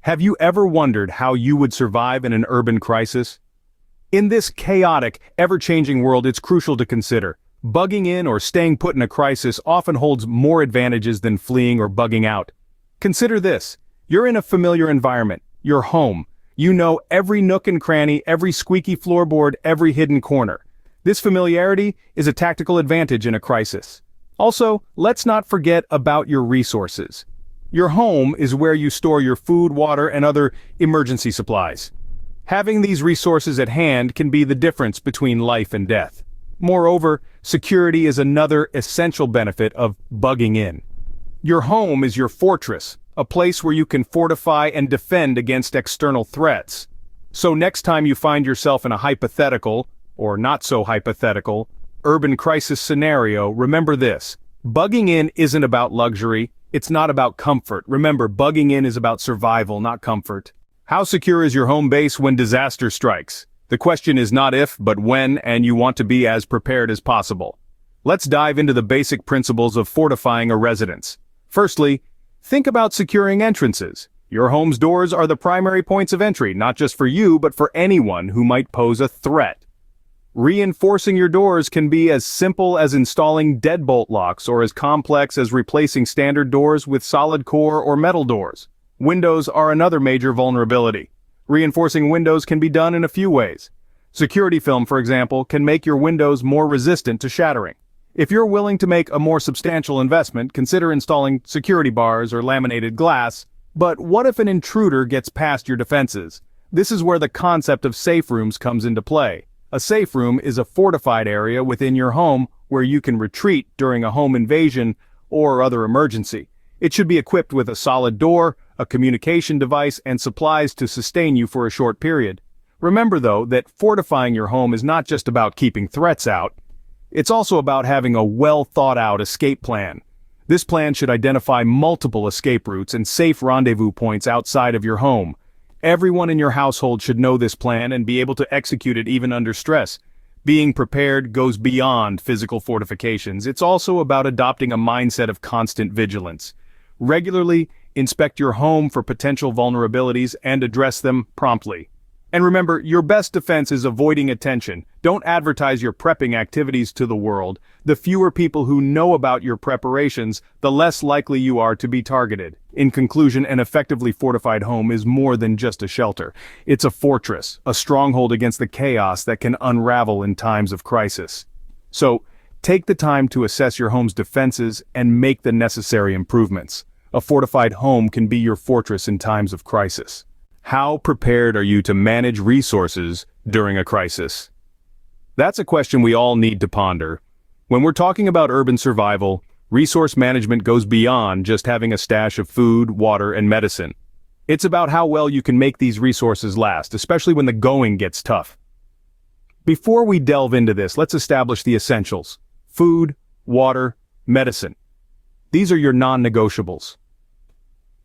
Have you ever wondered how you would survive in an urban crisis? In this chaotic, ever-changing world, it's crucial to consider. Bugging in or staying put in a crisis often holds more advantages than fleeing or bugging out. Consider this. You're in a familiar environment, your home. You know every nook and cranny, every squeaky floorboard, every hidden corner. This familiarity is a tactical advantage in a crisis. Also, let's not forget about your resources. Your home is where you store your food, water, and other emergency supplies. Having these resources at hand can be the difference between life and death. Moreover, security is another essential benefit of bugging in. Your home is your fortress, a place where you can fortify and defend against external threats. So next time you find yourself in a hypothetical, or not so hypothetical, urban crisis scenario, remember this. Bugging in isn't about luxury, it's not about comfort. Remember, bugging in is about survival, not comfort. How secure is your home base when disaster strikes? The question is not if, but when, and you want to be as prepared as possible. Let's dive into the basic principles of fortifying a residence. Firstly, think about securing entrances. Your home's doors are the primary points of entry, not just for you, but for anyone who might pose a threat. Reinforcing your doors can be as simple as installing deadbolt locks or as complex as replacing standard doors with solid core or metal doors. Windows are another major vulnerability. Reinforcing windows can be done in a few ways. Security film, for example, can make your windows more resistant to shattering. If you're willing to make a more substantial investment, consider installing security bars or laminated glass. But what if an intruder gets past your defenses? This is where the concept of safe rooms comes into play. A safe room is a fortified area within your home where you can retreat during a home invasion or other emergency. It should be equipped with a solid door, a communication device, and supplies to sustain you for a short period. Remember, though, that fortifying your home is not just about keeping threats out. It's also about having a well-thought-out escape plan. This plan should identify multiple escape routes and safe rendezvous points outside of your home. Everyone in your household should know this plan and be able to execute it even under stress. Being prepared goes beyond physical fortifications. It's also about adopting a mindset of constant vigilance. Regularly inspect your home for potential vulnerabilities and address them promptly. And remember, your best defense is avoiding attention. Don't advertise your prepping activities to the world. The fewer people who know about your preparations, the less likely you are to be targeted. In conclusion, an effectively fortified home is more than just a shelter. It's a fortress, a stronghold against the chaos that can unravel in times of crisis. So, take the time to assess your home's defenses and make the necessary improvements. A fortified home can be your fortress in times of crisis. How prepared are you to manage resources during a crisis? That's a question we all need to ponder. When we're talking about urban survival, resource management goes beyond just having a stash of food, water, and medicine. It's about how well you can make these resources last, especially when the going gets tough. Before we delve into this, let's establish the essentials. Food, water, medicine. These are your non-negotiables.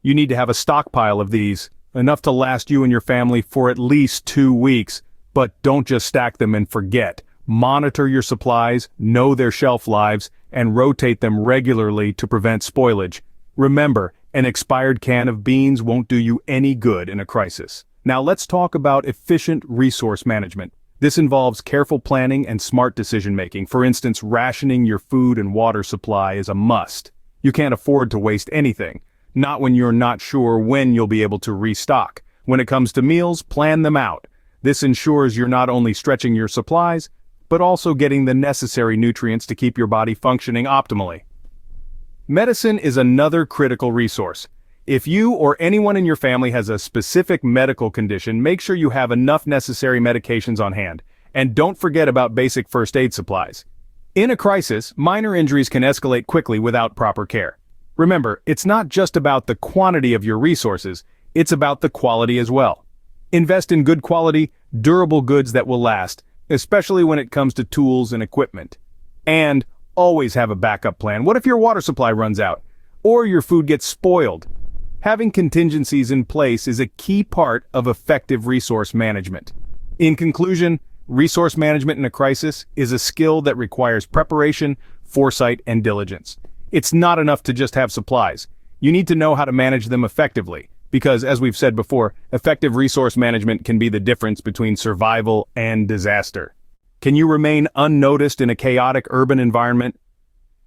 You need to have a stockpile of these, enough to last you and your family for at least 2 weeks. But don't just stack them and forget. Monitor your supplies, know their shelf lives, and rotate them regularly to prevent spoilage. Remember, an expired can of beans won't do you any good in a crisis. Now let's talk about efficient resource management. This involves careful planning and smart decision-making. For instance, rationing your food and water supply is a must. You can't afford to waste anything. Not when you're not sure when you'll be able to restock. When it comes to meals, plan them out. This ensures you're not only stretching your supplies, but also getting the necessary nutrients to keep your body functioning optimally. Medicine is another critical resource. If you or anyone in your family has a specific medical condition, make sure you have enough necessary medications on hand. And don't forget about basic first aid supplies. In a crisis, minor injuries can escalate quickly without proper care. Remember, it's not just about the quantity of your resources, it's about the quality as well. Invest in good quality, durable goods that will last, especially when it comes to tools and equipment. And always have a backup plan. What if your water supply runs out? Or your food gets spoiled? Having contingencies in place is a key part of effective resource management. In conclusion, resource management in a crisis is a skill that requires preparation, foresight, and diligence. It's not enough to just have supplies. You need to know how to manage them effectively. Because, as we've said before, effective resource management can be the difference between survival and disaster. Can you remain unnoticed in a chaotic urban environment?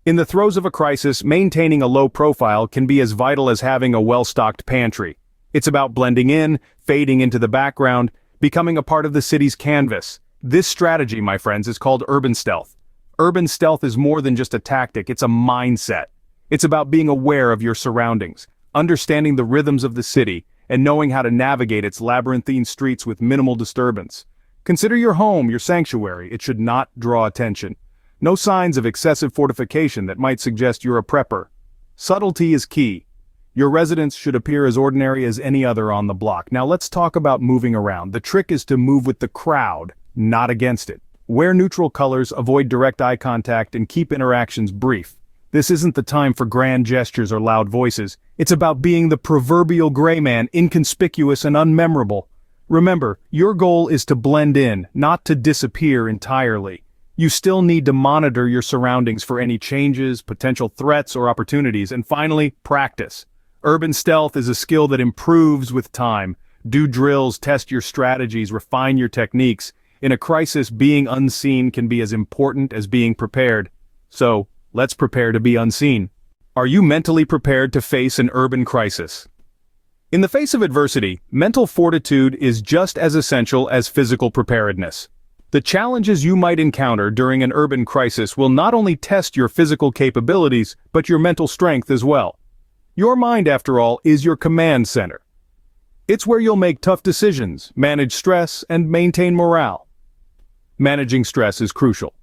In the throes of a crisis, maintaining a low profile can be as vital as having a well-stocked pantry. It's about blending in, fading into the background, becoming a part of the city's canvas. This strategy, my friends, is called urban stealth. Urban stealth is more than just a tactic, it's a mindset. It's about being aware of your surroundings, understanding the rhythms of the city, and knowing how to navigate its labyrinthine streets with minimal disturbance. Consider your home your sanctuary. It should not draw attention. No signs of excessive fortification that might suggest you're a prepper. Subtlety is key. Your residence should appear as ordinary as any other on the block. Now let's talk about moving around. The trick is to move with the crowd, not against it. Wear neutral colors, avoid direct eye contact, and keep interactions brief. This isn't the time for grand gestures or loud voices. It's about being the proverbial gray man, inconspicuous and unmemorable. Remember, your goal is to blend in, not to disappear entirely. You still need to monitor your surroundings for any changes, potential threats, or opportunities. And finally, practice. Urban stealth is a skill that improves with time. Do drills, test your strategies, refine your techniques. In a crisis, being unseen can be as important as being prepared. So, let's prepare to be unseen. Are you mentally prepared to face an urban crisis? In the face of adversity, mental fortitude is just as essential as physical preparedness. The challenges you might encounter during an urban crisis will not only test your physical capabilities, but your mental strength as well. Your mind, after all, is your command center. It's where you'll make tough decisions, manage stress, and maintain morale. Managing stress is crucial.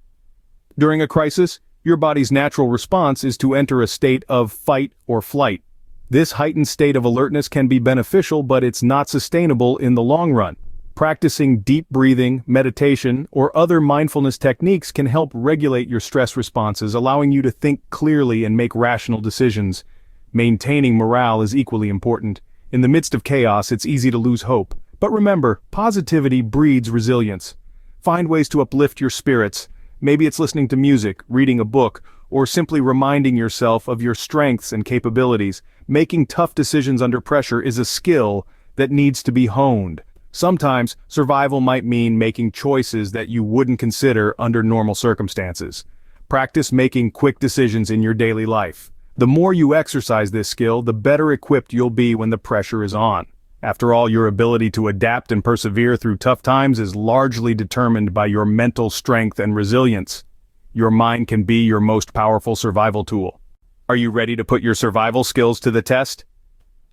During a crisis, your body's natural response is to enter a state of fight or flight. This heightened state of alertness can be beneficial, but it's not sustainable in the long run. Practicing deep breathing, meditation, or other mindfulness techniques can help regulate your stress responses, allowing you to think clearly and make rational decisions. Maintaining morale is equally important. In the midst of chaos, it's easy to lose hope. But remember, positivity breeds resilience. Find ways to uplift your spirits. Maybe it's listening to music, reading a book, or simply reminding yourself of your strengths and capabilities. Making tough decisions under pressure is a skill that needs to be honed. Sometimes, survival might mean making choices that you wouldn't consider under normal circumstances. Practice making quick decisions in your daily life. The more you exercise this skill, the better equipped you'll be when the pressure is on. After all, your ability to adapt and persevere through tough times is largely determined by your mental strength and resilience. Your mind can be your most powerful survival tool. Are you ready to put your survival skills to the test?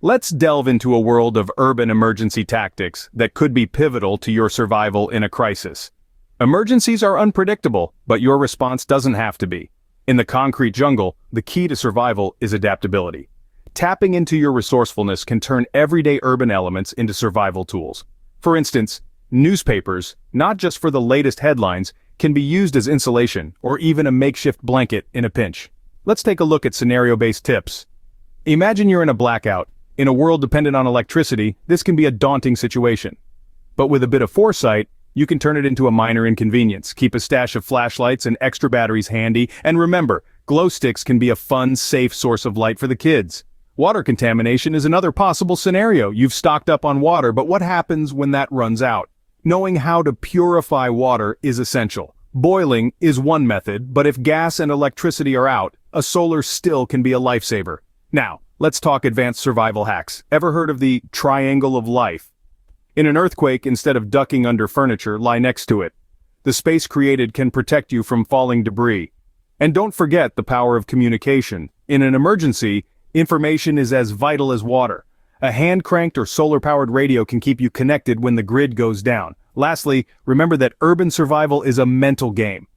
Let's delve into a world of urban emergency tactics that could be pivotal to your survival in a crisis. Emergencies are unpredictable, but your response doesn't have to be. In the concrete jungle, the key to survival is adaptability. Tapping into your resourcefulness can turn everyday urban elements into survival tools. For instance, newspapers, not just for the latest headlines, can be used as insulation or even a makeshift blanket in a pinch. Let's take a look at scenario-based tips. Imagine you're in a blackout. In a world dependent on electricity, this can be a daunting situation. But with a bit of foresight, you can turn it into a minor inconvenience. Keep a stash of flashlights and extra batteries handy, and remember, glow sticks can be a fun, safe source of light for the kids. Water contamination is another possible scenario. You've stocked up on water, but what happens when that runs out? Knowing how to purify water is essential. Boiling is one method, but if gas and electricity are out, a solar still can be a lifesaver. Now, let's talk advanced survival hacks. Ever heard of the triangle of life? In an earthquake, instead of ducking under furniture, lie next to it. The space created can protect you from falling debris. And don't forget the power of communication. In an emergency, information is as vital as water. A hand-cranked or solar-powered radio can keep you connected when the grid goes down. Lastly, remember that urban survival is a mental game.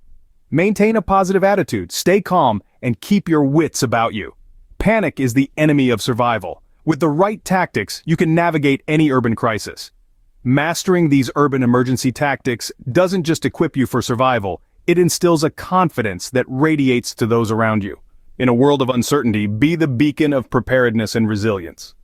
Maintain a positive attitude, stay calm, and keep your wits about you. Panic is the enemy of survival. With the right tactics, you can navigate any urban crisis. Mastering these urban emergency tactics doesn't just equip you for survival, it instills a confidence that radiates to those around you. In a world of uncertainty, be the beacon of preparedness and resilience.